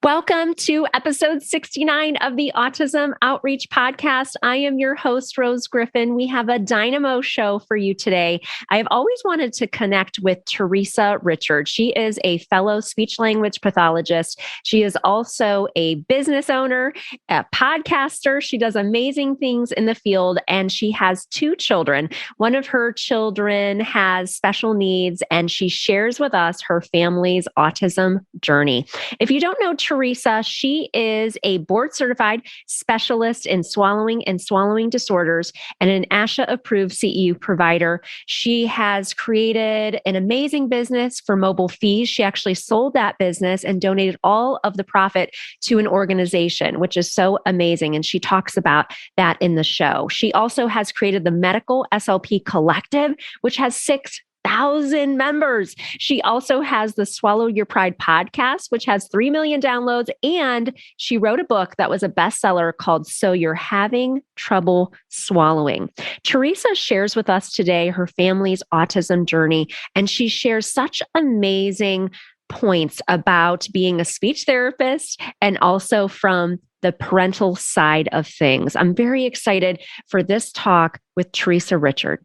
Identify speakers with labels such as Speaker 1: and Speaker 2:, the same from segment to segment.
Speaker 1: Welcome to episode 69 of the Autism Outreach Podcast. I am your host, Rose Griffin. We have a dynamo show for you today. I have always wanted to connect with Theresa Richard. She is a fellow speech language pathologist. She is also a business owner, a podcaster. She does amazing things in the field, and she has two children. One of her children has special needs, and she shares with us her family's autism journey. If you don't know Theresa, she is a board-certified specialist in swallowing and swallowing disorders and an ASHA-approved CEU provider. She has created an amazing business for mobile fees. She actually sold that business and donated all of the profit to an organization, which is so amazing. And she talks about that in the show. She also has created the MedSLP Collective, which has 6,000 members. She also has the Swallow Your Pride podcast, which has 3 million downloads. And she wrote a book that was a bestseller called So You're Having Trouble Swallowing. Theresa shares with us today her family's autism journey, and she shares such amazing points about being a speech therapist and also from the parental side of things. I'm very excited for this talk with Theresa Richard.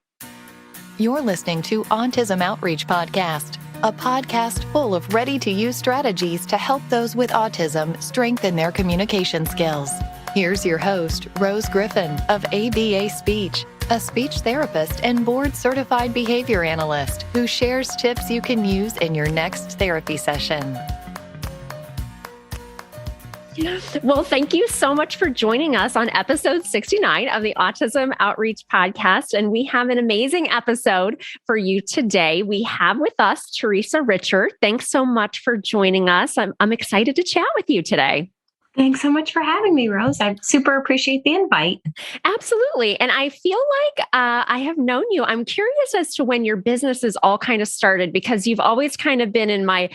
Speaker 2: You're listening to Autism Outreach Podcast, a podcast full of ready-to-use strategies to help those with autism strengthen their communication skills. Here's your host, Rose Griffin of ABA Speech, a speech therapist and board-certified behavior analyst who shares tips you can use in your next therapy session.
Speaker 1: Well, thank you so much for joining us on episode 69 of the Autism Outreach Podcast. And we have an amazing episode for you today. We have with us Theresa Richard. Thanks so much for joining us. I'm excited to chat with you today.
Speaker 3: Thanks so much for having me, Rose. I super appreciate the invite.
Speaker 1: Absolutely. And I feel like I have known you. I'm curious as to when your businesses all kind of started, because you've always kind of been in my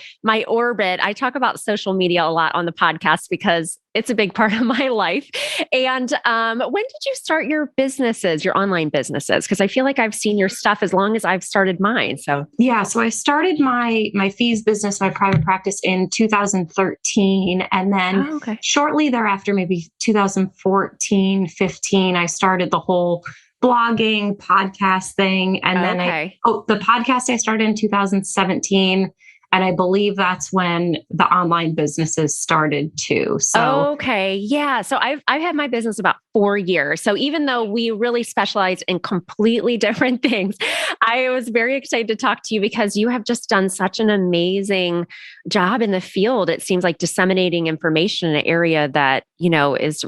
Speaker 1: orbit. I talk about social media a lot on the podcast because it's a big part of my life. And when did you start your businesses, your online businesses? Because I feel like I've seen your stuff as long as I've started mine. So
Speaker 3: I started my fees business, my private practice in 2013. And then shortly thereafter, maybe 2014, 15, I started the whole blogging podcast thing. And then the podcast I started in 2017. And I believe that's when the online businesses started too. So
Speaker 1: So I've had my business about 4 years. So even though we really specialize in completely different things, I was very excited to talk to you because you have just done such an amazing job in the field. It seems like disseminating information in an area that,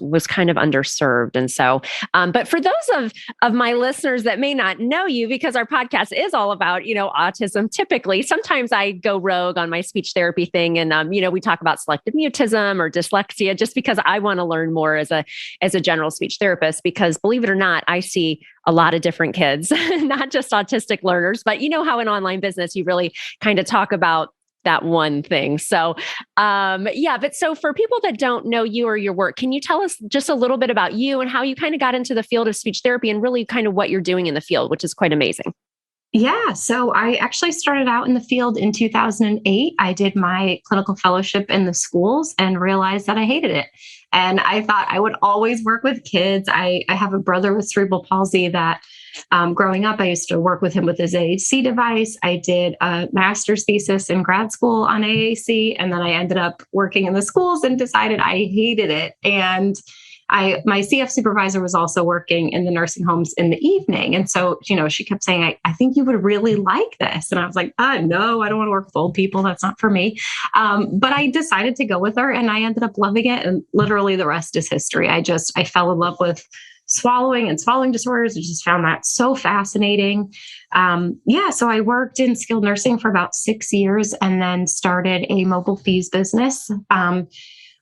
Speaker 1: was kind of underserved. And so, but for those of my listeners that may not know you, because our podcast is all about, autism, typically, sometimes I go rogue on my speech therapy thing. And, we talk about selective mutism or dyslexia, just because I want to learn more as a general speech therapist, because believe it or not, I see a lot of different kids, not just autistic learners, but how in online business, you really kind of talk about that one thing. So, but so for people that don't know you or your work, can you tell us just a little bit about you and how you kind of got into the field of speech therapy and really kind of what you're doing in the field, which is quite amazing?
Speaker 3: Yeah. So I actually started out in the field in 2008. I did my clinical fellowship in the schools and realized that I hated it. And I thought I would always work with kids. I have a brother with cerebral palsy that growing up, I used to work with him with his AAC device. I did a master's thesis in grad school on AAC, and then I ended up working in the schools and decided I hated it. And my CF supervisor was also working in the nursing homes in the evening. And so, she kept saying, I think you would really like this. And I was like, no, I don't want to work with old people. That's not for me. But I decided to go with her and I ended up loving it. And literally the rest is history. I fell in love with swallowing and swallowing disorders. I just found that so fascinating. So I worked in skilled nursing for about 6 years and then started a mobile fees business.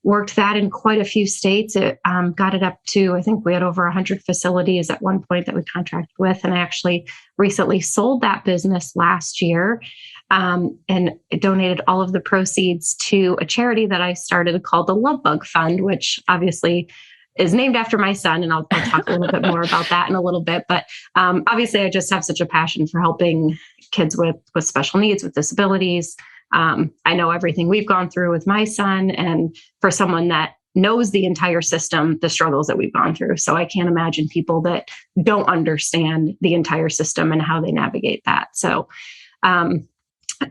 Speaker 3: Worked that in quite a few states. It got it up to, I think we had over 100 facilities at one point that we contracted with. And I actually recently sold that business last year and donated all of the proceeds to a charity that I started called the Love Bug Fund, which obviously is named after my son. And I'll talk a little bit more about that in a little bit. But obviously, I just have such a passion for helping kids with special needs, with disabilities, I know everything we've gone through with my son, and for someone that knows the entire system, the struggles that we've gone through. So I can't imagine people that don't understand the entire system and how they navigate that. So, and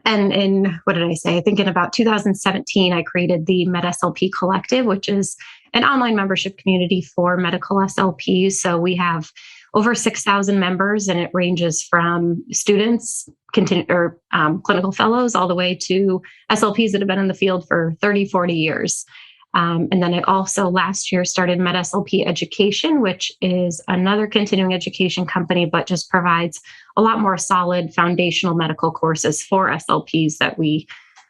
Speaker 3: in, what did I say? I think in about 2017, I created the MedSLP Collective, which is an online membership community for medical SLPs. So we have over 6,000 members, and it ranges from students, clinical fellows, all the way to SLPs that have been in the field for 30, 40 years. And then I also last year started MedSLP Education, which is another continuing education company, but just provides a lot more solid foundational medical courses for SLPs that we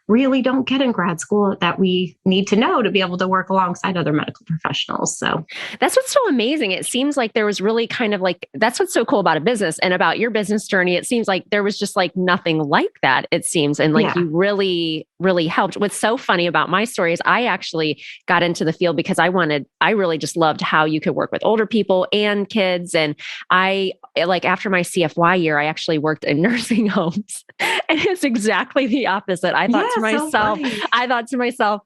Speaker 3: really don't get in grad school that we need to know to be able to work alongside other medical professionals. So
Speaker 1: that's what's so amazing. It seems like there was really kind of like, that's what's so cool about a business and about your business journey. It seems like there was just like nothing like that, it seems. And like you really, really helped. What's so funny about my story is I actually got into the field because I really just loved how you could work with older people and kids. And I, like after my CFY year, I actually worked in nursing homes, and it's exactly the opposite. I thought to myself,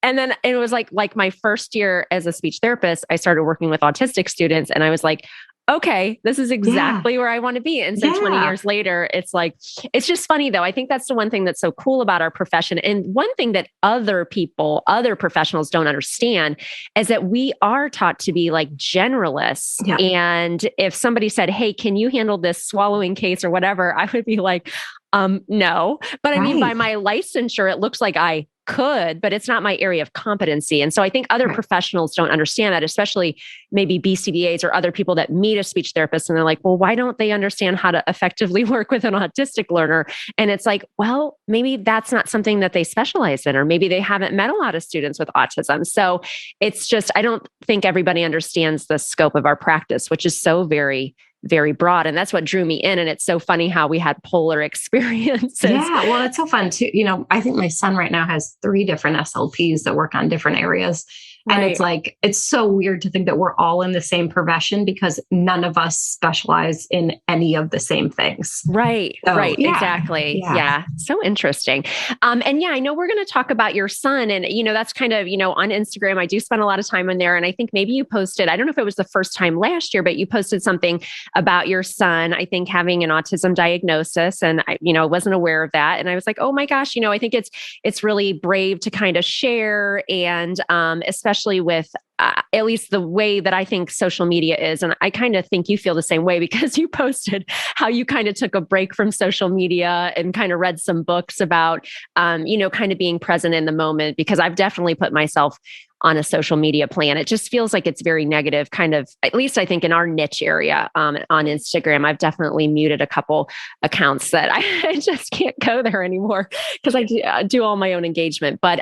Speaker 1: And then it was like my first year as a speech therapist, I started working with autistic students, and I was like, okay, this is exactly where I want to be. And so 20 years later, it's like, it's just funny though. I think that's the one thing that's so cool about our profession. And one thing that other professionals don't understand is that we are taught to be like generalists. Yeah. And if somebody said, hey, can you handle this swallowing case or whatever? I would be like, no. But I mean, by my licensure, it looks like I could, but it's not my area of competency. And so I think other professionals don't understand that, especially maybe BCBAs or other people that meet a speech therapist and they're like, well, why don't they understand how to effectively work with an autistic learner? And it's like, well, maybe that's not something that they specialize in, or maybe they haven't met a lot of students with autism. So it's just, I don't think everybody understands the scope of our practice, which is so very, very broad. And that's what drew me in. And it's so funny how we had polar experiences.
Speaker 3: Yeah. Well, it's so fun too. I think my son right now has 3 different SLPs that work on different areas. And it's like, it's so weird to think that we're all in the same profession because none of us specialize in any of the same things.
Speaker 1: Right. So, right. Yeah. Exactly. Yeah. So interesting. And I know we're going to talk about your son, and, that's kind of, on Instagram, I do spend a lot of time in there. And I think maybe you posted, I don't know if it was the first time last year, but you posted something about your son, I think having an autism diagnosis. And I wasn't aware of that. And I was like, oh my gosh, I think it's really brave to kind of share, and especially with at least the way that I think social media is. And I kind of think you feel the same way because you posted how you kind of took a break from social media and kind of read some books about, kind of being present in the moment, because I've definitely put myself on a social media plan. It just feels like it's very negative, kind of, at least I think in our niche area on Instagram. I've definitely muted a couple accounts that I just can't go there anymore because I do all my own engagement. But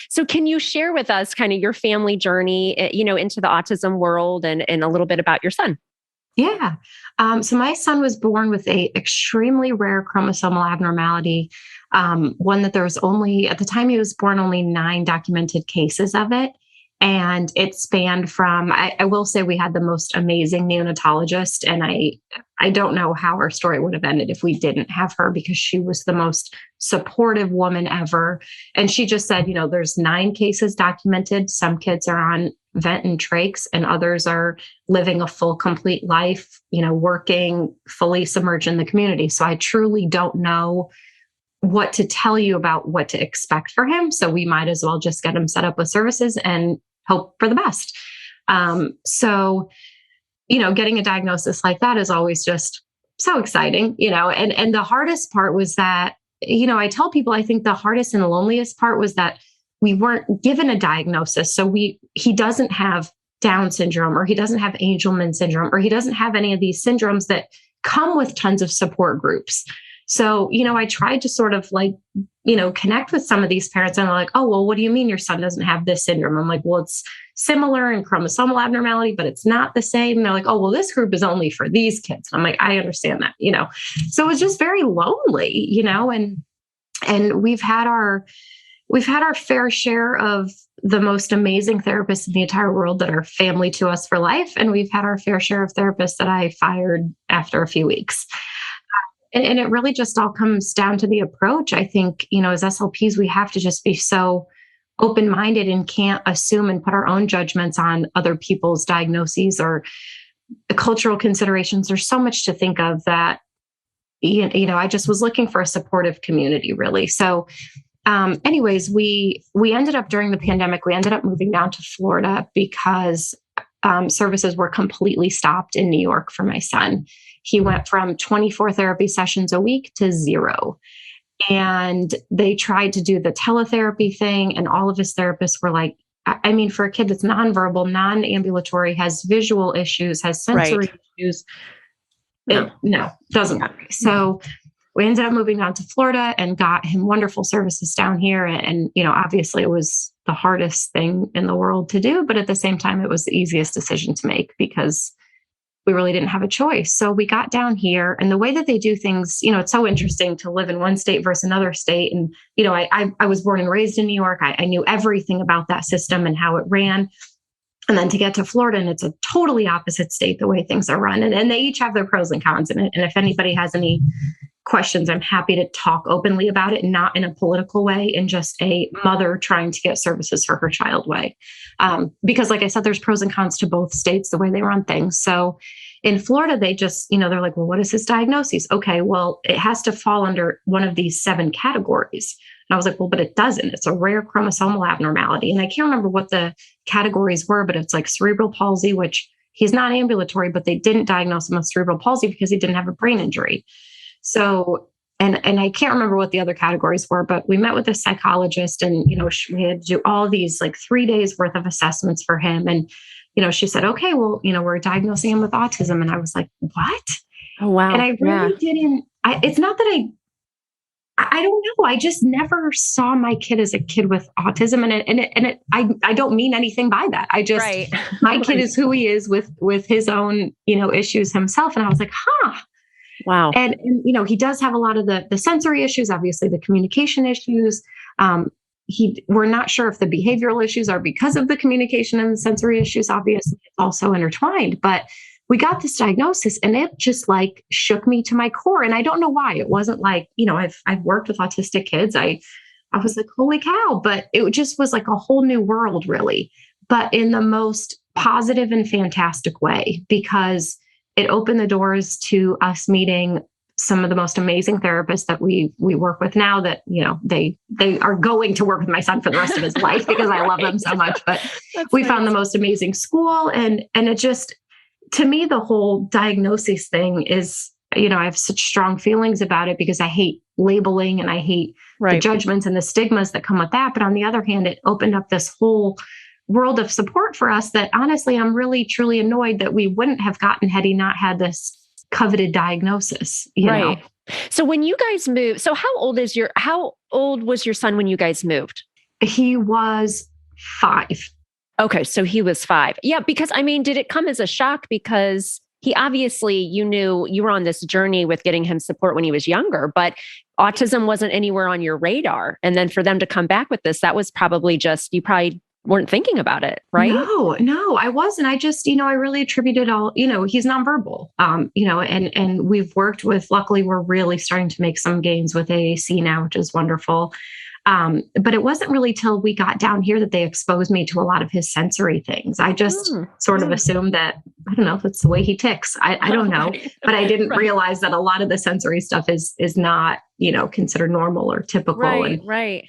Speaker 1: so can you share with us kind of your family journey, into the autism world and a little bit about your son?
Speaker 3: Yeah. So my son was born with a extremely rare chromosomal abnormality. One that there was at the time he was born, only 9 documented cases of it. And it spanned from, I will say we had the most amazing neonatologist, and I don't know how our story would have ended if we didn't have her, because she was the most supportive woman ever. And she just said, there's 9 cases documented. Some kids are on vent and trachs, and others are living a full, complete life, working fully submerged in the community. So I truly don't know what to tell you about what to expect for him. So we might as well just get him set up with services and hope for the best. So, getting a diagnosis like that is always just so exciting, and the hardest part was that, I tell people, I think the hardest and the loneliest part was that we weren't given a diagnosis. So he doesn't have Down syndrome, or he doesn't have Angelman syndrome, or he doesn't have any of these syndromes that come with tons of support groups. So, I tried to sort of connect with some of these parents, and they're like, oh, well, what do you mean your son doesn't have this syndrome? I'm like, well, it's similar in chromosomal abnormality, but it's not the same. And they're like, oh, well, this group is only for these kids. I'm like, I understand that, so it was just very lonely, and we've had our fair share of the most amazing therapists in the entire world that are family to us for life. And we've had our fair share of therapists that I fired after a few weeks. And it really just all comes down to the approach. I think, as SLPs, we have to just be so open-minded and can't assume and put our own judgments on other people's diagnoses or cultural considerations. There's so much to think of that, I just was looking for a supportive community, really. So anyways, we ended up during the pandemic, we ended up moving down to Florida because services were completely stopped in New York for my son. He went from 24 therapy sessions a week to 0. And they tried to do the teletherapy thing, and all of his therapists were like, I mean, for a kid that's nonverbal, non-ambulatory, has visual issues, has sensory issues, no, doesn't work. So we ended up moving down to Florida and got him wonderful services down here. And, obviously it was the hardest thing in the world to do, but at the same time, it was the easiest decision to make because we really didn't have a choice. So we got down here, and the way that they do things, it's so interesting to live in one state versus another state. And, I was born and raised in New York. I knew everything about that system and how it ran. And then to get to Florida, and it's a totally opposite state, the way things are run. And they each have their pros and cons in it. And if anybody has any questions, I'm happy to talk openly about it, not in a political way, in just a mother trying to get services for her child way. Because like I said, there's pros and cons to both states, the way they run things. So in Florida, they just, they're like, well, what is his diagnosis? Okay, well, it has to fall under one of these 7 categories. And I was like, well, but it doesn't. It's a rare chromosomal abnormality. And I can't remember what the categories were, but it's like cerebral palsy, which he's not ambulatory, but they didn't diagnose him with cerebral palsy because he didn't have a brain injury. So, and I can't remember what the other categories were, but we met with a psychologist, and, we had to do all these like 3 days worth of assessments for him. And, she said, okay, well, we're diagnosing him with autism. And I was like, what?
Speaker 1: Oh, wow.
Speaker 3: And I really didn't, it's not that I don't know. I just never saw my kid as a kid with autism. And I don't mean anything by that. I just, my kid is who he is with his own, issues himself. And I was like,
Speaker 1: wow.
Speaker 3: And he does have a lot of the sensory issues, obviously the communication issues. We're not sure if the behavioral issues are because of the communication and the sensory issues. Obviously, it's also intertwined, but we got this diagnosis and it just like shook me to my core. And I don't know why. It wasn't like, I've worked with autistic kids. I was like, holy cow, but it just was like a whole new world, really, but in the most positive and fantastic way, because it opened the doors to us meeting some of the most amazing therapists that we work with now, that, they are going to work with my son for the rest of his life because I love them so much. But we found the most amazing school. And it just, to me, the whole diagnosis thing is, I have such strong feelings about it because I hate labeling and I hate the judgments and the stigmas that come with that. But on the other hand, it opened up this whole world of support for us that honestly, I'm really, truly annoyed that we wouldn't have gotten had he not had this coveted diagnosis, you know?
Speaker 1: So when you guys moved, so how old was your son when you guys moved?
Speaker 3: He was 5.
Speaker 1: Okay. So he was 5. Yeah. Because did it come as a shock? Because he obviously, you knew you were on this journey with getting him support when he was younger, but autism wasn't anywhere on your radar. And then for them to come back with this, that was probably just, you probably weren't thinking about it, right?
Speaker 3: No, I wasn't. I just, I really attributed all, he's nonverbal, and we've worked with, luckily we're really starting to make some gains with AAC now, which is wonderful. But it wasn't really till we got down here that they exposed me to a lot of his sensory things. I just sort of assumed that, I don't know if it's the way he ticks. I don't know, but I didn't realize that a lot of the sensory stuff is not, considered normal or typical.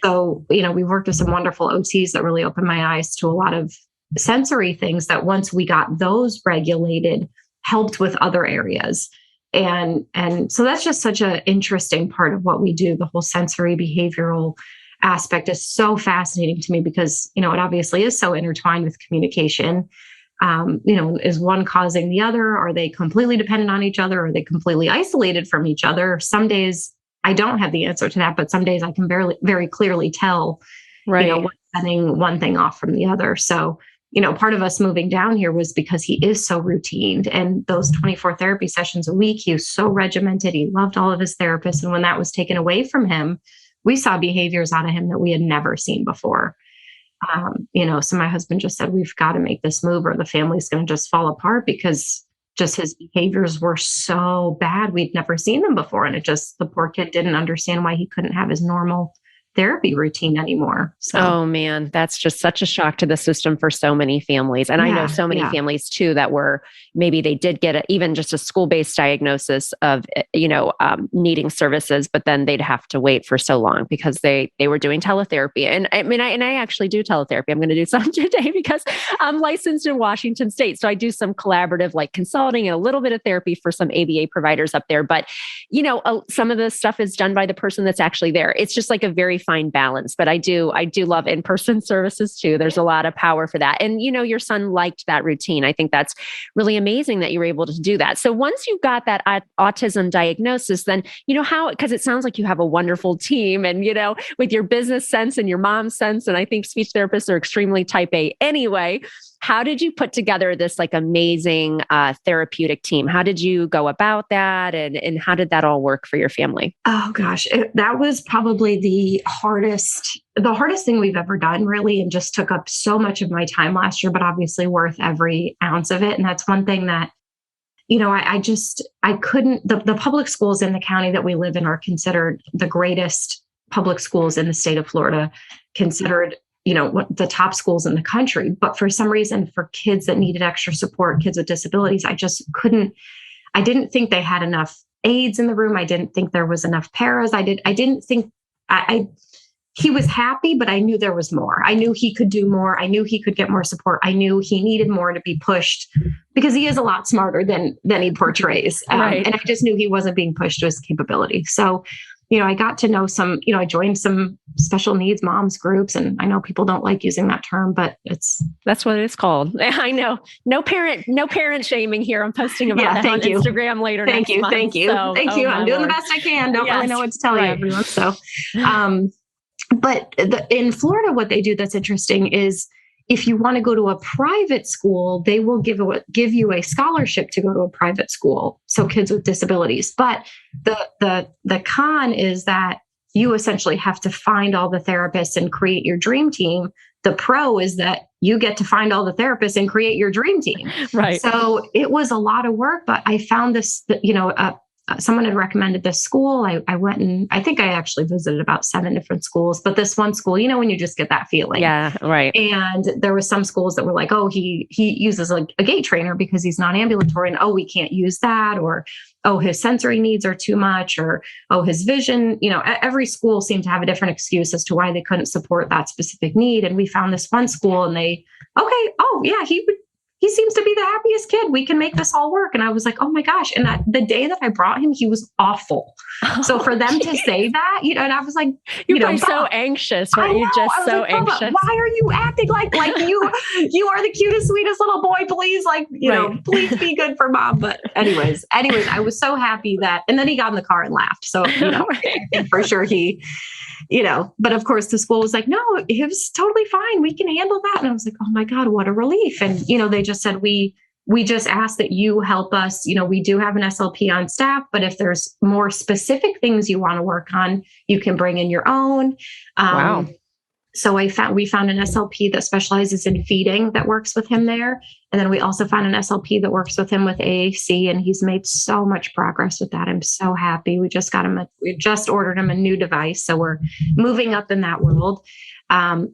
Speaker 3: So, we worked with some wonderful OTs that really opened my eyes to a lot of sensory things that once we got those regulated, helped with other areas. And so that's just such an interesting part of what we do. The whole sensory behavioral aspect is so fascinating to me because, it obviously is so intertwined with communication. Is one causing the other? Are they completely dependent on each other? Are they completely isolated from each other? Some days I don't have the answer to that, but some days I can very clearly tell, what's setting one thing off from the other. So, part of us moving down here was because he is so routined, and those 24 therapy sessions a week, he was so regimented. He loved all of his therapists. And when that was taken away from him, we saw behaviors out of him that we had never seen before. So my husband just said, we've got to make this move or the family's going to just fall apart because just his behaviors were so bad. We'd never seen them before. And the poor kid didn't understand why he couldn't have his normal therapy routine anymore. So,
Speaker 1: oh man, that's just such a shock to the system for so many families. And I know so many families too, that were, maybe they did get even just a school-based diagnosis of, needing services, but then they'd have to wait for so long because they were doing teletherapy. And I actually do teletherapy. I'm going to do some today because I'm licensed in Washington State. So I do some collaborative like consulting and a little bit of therapy for some ABA providers up there. But, some of the stuff is done by the person that's actually there. It's just like a very fine balance, but I do love in-person services too. There's a lot of power for that. And, your son liked that routine. I think that's really amazing that you were able to do that. So once you got that autism diagnosis, then, because it sounds like you have a wonderful team and, with your business sense and your mom's sense, and I think speech therapists are extremely type A anyway. How did you put together this like amazing therapeutic team? How did you go about that? And how did that all work for your family?
Speaker 3: Oh gosh, that was probably the hardest thing we've ever done, really, and just took up so much of my time last year, but obviously worth every ounce of it. And that's one thing that, I couldn't, the public schools in the county that we live in are considered the greatest public schools in the state of Florida, considered the top schools in the country. But for some reason, for kids that needed extra support, kids with disabilities, I didn't think they had enough aides in the room. I didn't think there was enough paras. I didn't think he was happy, but I knew there was more. I knew he could do more. I knew he could get more support. I knew he needed more to be pushed because he is a lot smarter than he portrays.
Speaker 1: Right.
Speaker 3: And I just knew he wasn't being pushed to his capability. So, I got to know I joined some special needs moms groups, and I know people don't like using that term, but
Speaker 1: that's what it's called. I know. No parent shaming here. I'm posting about that on Instagram later.
Speaker 3: Thank you.
Speaker 1: Month,
Speaker 3: thank you.
Speaker 1: So,
Speaker 3: thank you. I'm doing the best I can. Don't really know what to tell you, everyone. So, but in Florida, what they do that's interesting is if you want to go to a private school, they will give you a scholarship to go to a private school. So kids with disabilities. But the con is that you essentially have to find all the therapists and create your dream team. The pro is that you get to find all the therapists and create your dream team.
Speaker 1: Right.
Speaker 3: So it was a lot of work, but I found this, someone had recommended this school. I went and I think I actually visited about 7 different schools, but this one school, when you just get that feeling.
Speaker 1: Yeah, right.
Speaker 3: And there was some schools that were like, oh, he uses a gait trainer because he's non-ambulatory, and oh, we can't use that, or oh, his sensory needs are too much, or oh, his vision. Every school seemed to have a different excuse as to why they couldn't support that specific need. And we found this one school, and he seems to be the happiest kid. We can make this all work. And I was like, oh my gosh. And the day that I brought him, he was awful. So for them to say that, and I was like,
Speaker 1: you're so anxious, right? You're just so anxious.
Speaker 3: Why are you acting like you are the cutest, sweetest little boy? Please, please be good for mom. But anyways, I was so happy and then he got in the car and laughed. So, I think for sure he, but of course the school was like, no, it was totally fine. We can handle that. And I was like, oh my God, what a relief. And, they just said, we just ask that you help us. We do have an SLP on staff, but if there's more specific things you want to work on, you can bring in your own.
Speaker 1: Wow.
Speaker 3: So we found an SLP that specializes in feeding that works with him there. And then we also found an SLP that works with him with AAC, and he's made so much progress with that. I'm so happy. We just ordered him a new device. So we're moving up in that world.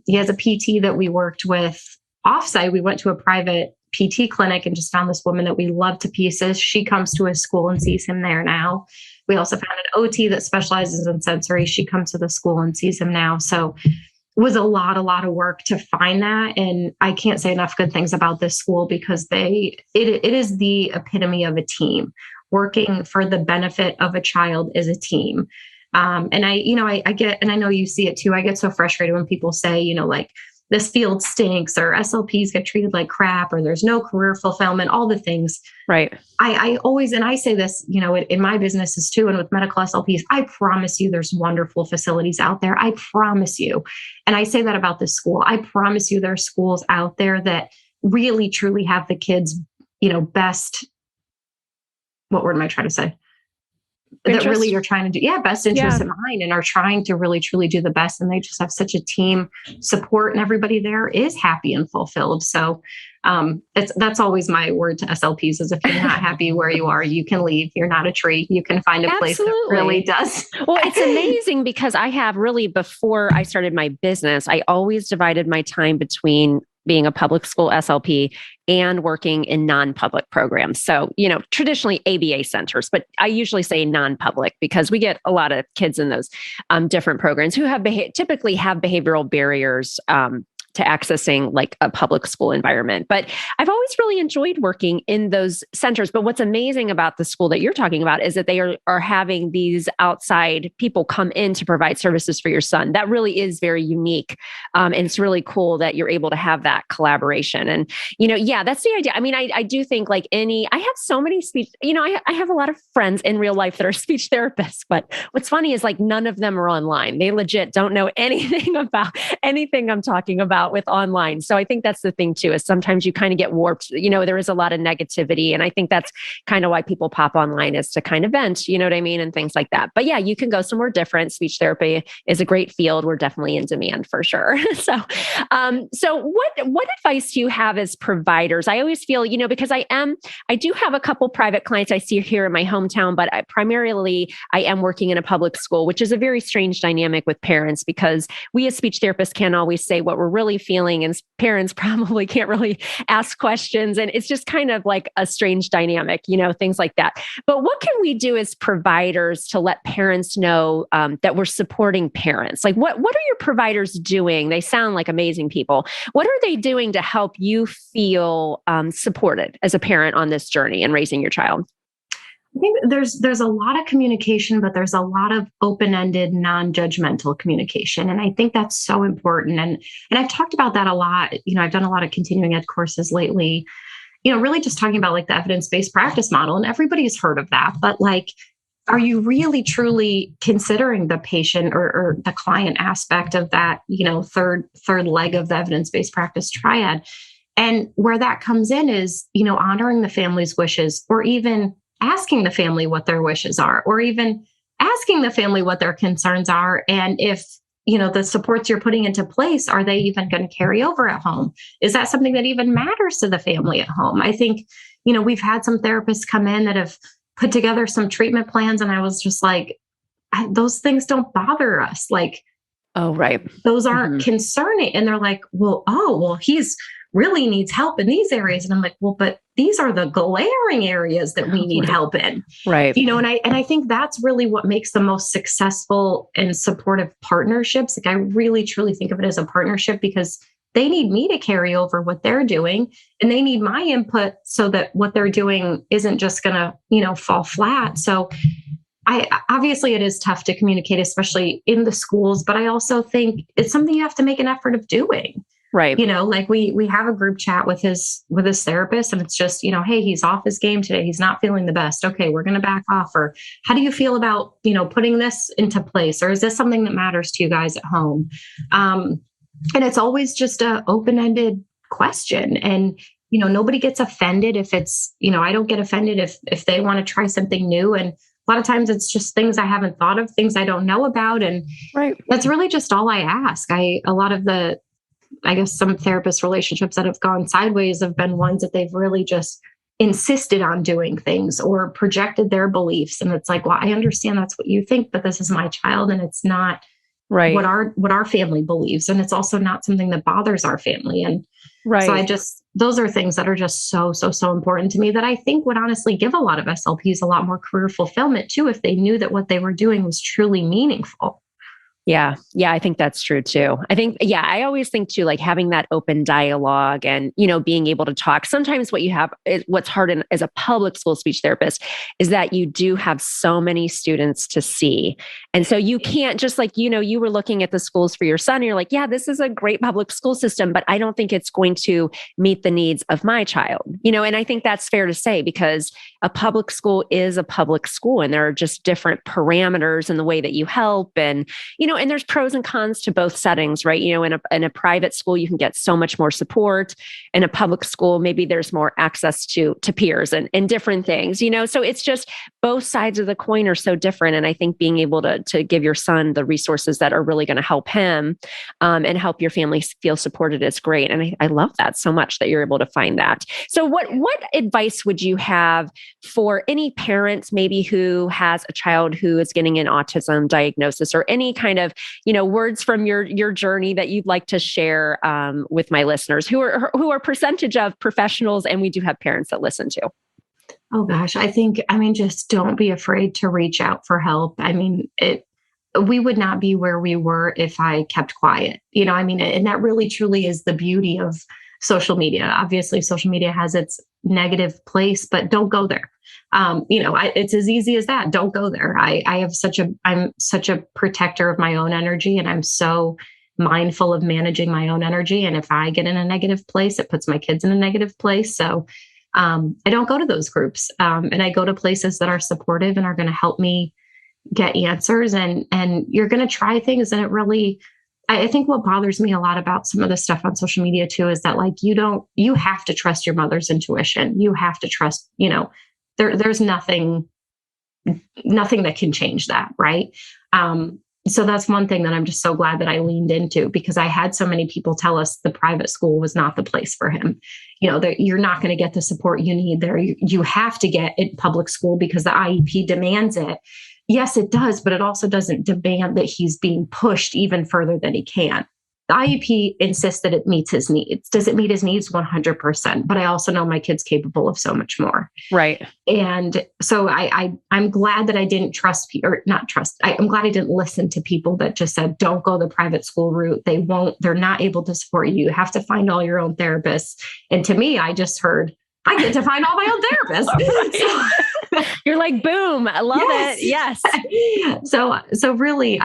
Speaker 3: He has a PT that we worked with offsite. We went to a private PT clinic and just found this woman that we love to pieces. She comes to his school and sees him there now. We also found an OT that specializes in sensory. She comes to the school and sees him now. So it was a lot of work to find that. And I can't say enough good things about this school because it is the epitome of a team. Working for the benefit of a child is a team. And I get, and I know you see it too. I get so frustrated when people say, this field stinks, or SLPs get treated like crap, or there's no career fulfillment, all the things.
Speaker 1: Right.
Speaker 3: I always, and I say this, in my businesses too, and with medical SLPs, I promise you there's wonderful facilities out there. I promise you. And I say that about this school. I promise you there are schools out there that really, truly have the kids, best, what word am I trying to say? that really are trying to do, best interest in mind, and are trying to really, truly do the best. And they just have such a team support, and everybody there is happy and fulfilled. So that's always my word to SLPs is if you're not happy where you are, you can leave. You're not a tree. You can find a place that really does.
Speaker 1: Well, it's amazing because I have really, before I started my business, I always divided my time between being a public school SLP and working in non-public programs. So, traditionally ABA centers, but I usually say non-public because we get a lot of kids in those different programs who have typically have behavioral barriers to accessing like a public school environment. But I've always really enjoyed working in those centers. But what's amazing about the school that you're talking about is that they are having these outside people come in to provide services for your son. That really is very unique. And it's really cool that you're able to have that collaboration. And, that's the idea. I mean, I do think like I have so many speech, I have a lot of friends in real life that are speech therapists, but what's funny is like none of them are online. They legit don't know anything about anything I'm talking about with online. So I think that's the thing too, is sometimes you kind of get warped. There is a lot of negativity. And I think that's kind of why people pop online, is to kind of vent, you know what I mean? And things like that. But yeah, you can go somewhere different. Speech therapy is a great field. We're definitely in demand for sure. So what advice do you have as providers? I always feel, because I do have a couple private clients I see here in my hometown, but primarily I am working in a public school, which is a very strange dynamic with parents because we as speech therapists can't always say what we're really feeling, and parents probably can't really ask questions. And it's just kind of like a strange dynamic, things like that. But what can we do as providers to let parents know that we're supporting parents? Like what are your providers doing? They sound like amazing people. What are they doing to help you feel supported as a parent on this journey and raising your child?
Speaker 3: I think there's a lot of communication, but there's a lot of open-ended, non-judgmental communication. And I think that's so important. And I've talked about that a lot. I've done a lot of continuing ed courses lately, really just talking about like the evidence-based practice model. And everybody's heard of that. But like, are you really truly considering the patient or the client aspect of that, third leg of the evidence-based practice triad? And where that comes in is, honoring the family's wishes, or even asking the family what their wishes are, or even asking the family what their concerns are. And if, the supports you're putting into place, are they even going to carry over at home? Is that something that even matters to the family at home? I think, we've had some therapists come in that have put together some treatment plans. And I was just like, those things don't bother us. Like,
Speaker 1: oh, right.
Speaker 3: Those aren't concerning. And they're like, he's really needs help in these areas. And I'm like, well, but these are the glaring areas that we need help in.
Speaker 1: Right.
Speaker 3: And I think that's really what makes the most successful and supportive partnerships. Like I really, truly think of it as a partnership because they need me to carry over what they're doing, and they need my input so that what they're doing isn't just going to, fall flat. So obviously it is tough to communicate, especially in the schools, but I also think it's something you have to make an effort of doing.
Speaker 1: Right.
Speaker 3: Like we have a group chat with his therapist, and it's just, hey, he's off his game today. He's not feeling the best. Okay, we're going to back off. Or how do you feel about, putting this into place? Or is this something that matters to you guys at home? And it's always just a open-ended question. And, nobody gets offended if it's, I don't get offended if they want to try something new. And a lot of times it's just things I haven't thought of, things I don't know about. And that's really just all I ask. I guess some therapist relationships that have gone sideways have been ones that they've really just insisted on doing things or projected their beliefs. And it's like, well, I understand that's what you think, but this is my child, and it's not what our family believes. And it's also not something that bothers our family. And so those are things that are just so, so, so important to me that I think would honestly give a lot of SLPs a lot more career fulfillment too, if they knew that what they were doing was truly meaningful.
Speaker 1: Yeah. Yeah. I think that's true too. I always think too, like having that open dialogue and, being able to talk. Sometimes what's hard as a public school speech therapist is that you do have so many students to see. And so you can't just like, you were looking at the schools for your son, and you're like, yeah, this is a great public school system, but I don't think it's going to meet the needs of my child, and I think that's fair to say because a public school is a public school and there are just different parameters in the way that you help. And, and there's pros and cons to both settings, right? In a private school, you can get so much more support. In a public school, maybe there's more access to peers and different things, so it's just both sides of the coin are so different. And I think being able to give your son the resources that are really going to help him and help your family feel supported is great. And I love that so much that you're able to find that. So what advice would you have for any parents maybe who has a child who is getting an autism diagnosis, or any kind of, words from your journey that you'd like to share with my listeners who are percentage of professionals, and we do have parents that listen to?
Speaker 3: Oh gosh, just don't be afraid to reach out for help. We would not be where we were if I kept quiet, and that really truly is the beauty of social media. Obviously, social media has its negative place, but don't go there. It's as easy as that. Don't go there. I'm such a protector of my own energy, and I'm so mindful of managing my own energy. And if I get in a negative place, it puts my kids in a negative place. So I don't go to those groups, and I go to places that are supportive and are going to help me get answers. And you're going to try things, and it really. I think what bothers me a lot about some of the stuff on social media too is that you have to trust your mother's intuition. You have to trust, there's nothing that can change that. Right. So that's one thing that I'm just so glad that I leaned into, because I had so many people tell us the private school was not the place for him. That you're not going to get the support you need there. You have to get it public school because the IEP demands it. Yes, it does, but it also doesn't demand that he's being pushed even further than he can. The IEP insists that it meets his needs. Does it meet his needs? 100%. But I also know my kid's capable of so much more.
Speaker 1: Right.
Speaker 3: And so I'm glad that I didn't I'm glad I didn't listen to people that just said, don't go the private school route. They're not able to support you. You have to find all your own therapists. And to me, I just heard, I get to find all my own therapists.
Speaker 1: Right. You're like, boom, I love it. Yes.
Speaker 3: So really,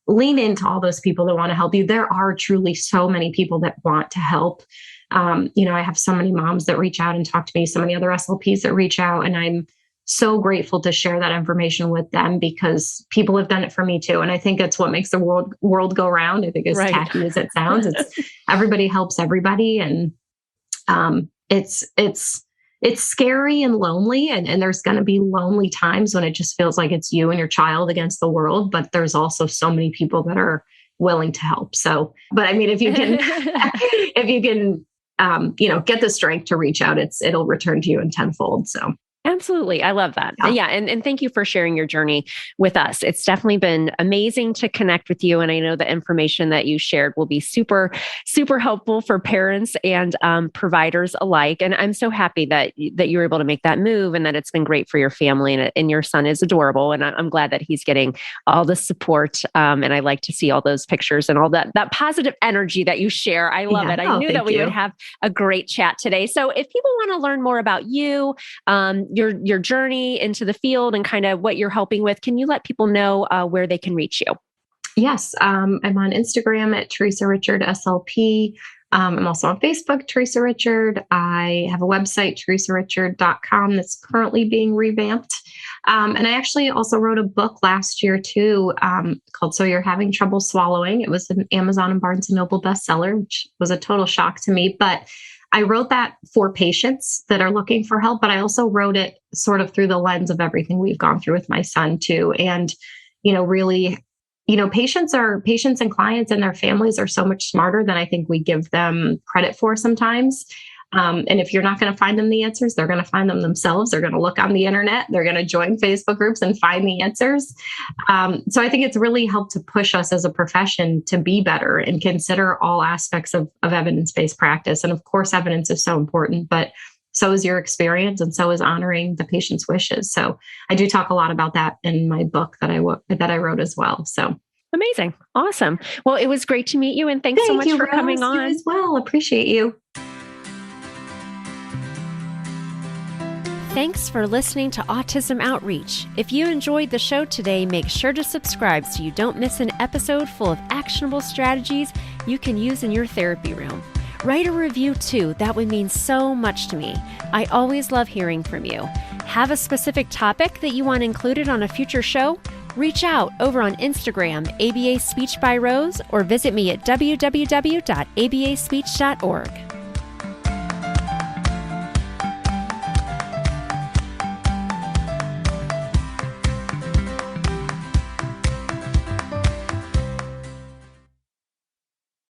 Speaker 3: lean into all those people that want to help you. There are truly so many people that want to help. I have so many moms that reach out and talk to me, so many other SLPs that reach out, and I'm so grateful to share that information with them because people have done it for me too. And I think that's what makes the world go round. I think as tacky as it sounds, it's everybody helps everybody. And it's scary and lonely. And there's going to be lonely times when it just feels like it's you and your child against the world. But there's also so many people that are willing to help. So, but if you can, get the strength to reach out, it'll return to you in tenfold. So.
Speaker 1: Absolutely. I love that. Yeah. And thank you for sharing your journey with us. It's definitely been amazing to connect with you. And I know the information that you shared will be super, super helpful for parents and providers alike. And I'm so happy that you were able to make that move and that it's been great for your family, and your son is adorable. And I'm glad that he's getting all the support. And I like to see all those pictures and all that positive energy that you share. I love it. I knew that we would have a great chat today. So if people want to learn more about you, your journey into the field and kind of what you're helping with, can you let people know where they can reach you?
Speaker 3: Yes. I'm on Instagram at Theresa Richard SLP. I'm also on Facebook, Theresa Richard. I have a website, theresarichard.com, that's currently being revamped. And I actually also wrote a book last year too, called So You're Having Trouble Swallowing. It was an Amazon and Barnes & Noble bestseller, which was a total shock to me. But I wrote that for patients that are looking for help, but I also wrote it sort of through the lens of everything we've gone through with my son too. And, really, patients and clients and their families are so much smarter than I think we give them credit for sometimes. And if you're not going to find them the answers, they're going to find them themselves. They're going to look on the internet. They're going to join Facebook groups and find the answers. So I think it's really helped to push us as a profession to be better and consider all aspects of evidence-based practice. And of course, evidence is so important, but so is your experience, and so is honoring the patient's wishes. So I do talk a lot about that in my book that I wrote as well. So.
Speaker 1: Amazing. Awesome. Well, it was great to meet you, and thanks so much for coming on.
Speaker 3: You as well. Appreciate you.
Speaker 1: Thanks for listening to Autism Outreach. If you enjoyed the show today, make sure to subscribe so you don't miss an episode full of actionable strategies you can use in your therapy room. Write a review too. That would mean so much to me. I always love hearing from you. Have a specific topic that you want included on a future show? Reach out over on Instagram, ABA Speech by Rose, or visit me at www.abaspeech.org.